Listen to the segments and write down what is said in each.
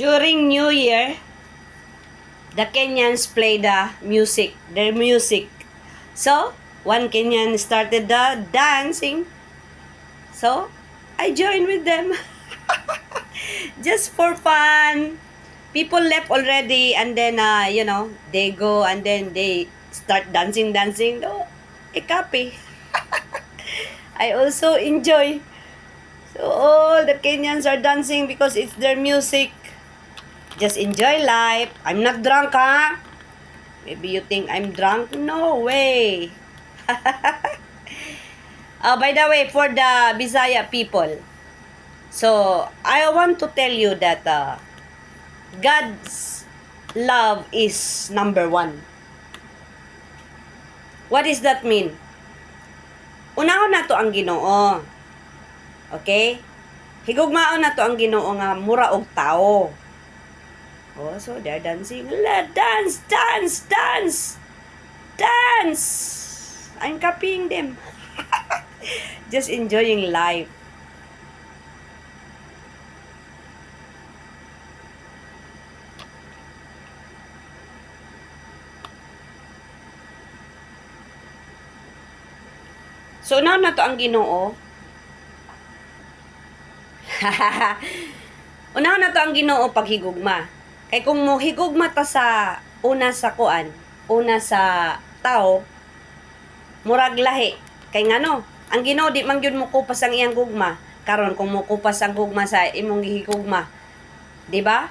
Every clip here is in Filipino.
During New Year, the Kenyans play their music. So, one Kenyan started the dancing. So, I joined with them. Just for fun. People left already and then, they go and then they start dancing. Oh, copy. I also enjoy. So, all the Kenyans are dancing because it's their music. Just enjoy life. I'm not drunk, ha? Maybe you think I'm drunk? No way. By the way, for the Bisaya people, so I want to tell you that God's love is number one. What does that mean? Unahon na to ang Ginoo. Okay? Higugmaon na to ang Ginoo nga mura og tao. Oh, so they're dancing. Dance, dance, dance! Dance! I'm copying them. Just enjoying life. So, na to ang Ginoo. Unahan na to ang Ginoo paghigugma. Kay kung mo higugma ta sa una sa tao, murag lahi. Kay ngano, ang Ginoo di man gyud mo kupas ang iyang gugma. Karon kung mo kupas ang gugma sa imong gihigugma, di ba?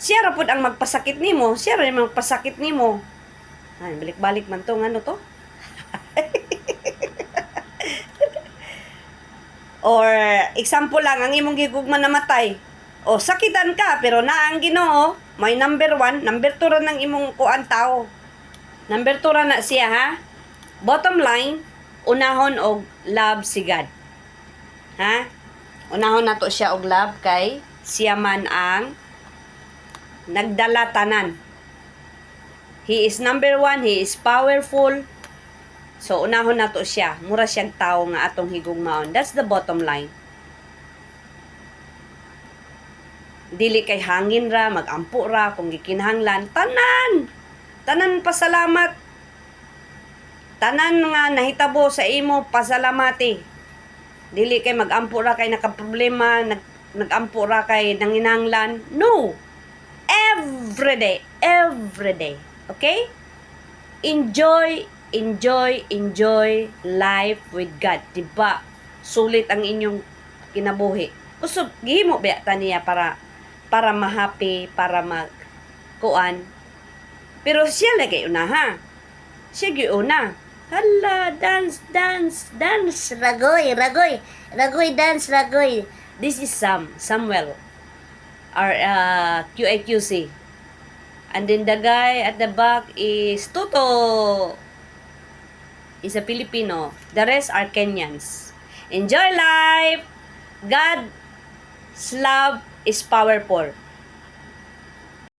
Siya ra pud ang magpasakit nimo, siya ra ang magpasakit nimo. Ay, balik-balik man to ngano to. Or example lang, ang imong gigugma namatay. O sakitan ka pero na ang Ginoo, may number 1, number 2 ra ng imong kuan tao. Number 2 ra na siya, ha? Bottom line, unahon og love si God. Ha? Unahon nato siya og love kay siya man ang nagdala tanan. He is number 1, he is powerful. So, unahon nato siya. Mura siyang tao nga atong higugmaon. That's the bottom line. Dili kay hangin ra, magampo ra, kung gikinahanglan. Tanan pasalamat. Tanan nga nahitabo sa imo, pasalamati. Dili kay magampo ra kay nakaproblema, nagampo ra kay nanginahanglan. No! Every day. Okay? Enjoy life with God. Diba? Sulit ang inyong kinabuhi. Usog, gihimo ba taniya para ma-happy, para mag-kuan. Pero siya lagi una, ha? Siya giuna. Hala, dance. Ragoy, dance, ragoy. This is Samuel. Our QAQC. And then the guy at the back is Toto. Is a Filipino. The rest are Kenyans. Enjoy life! God's love is powerful.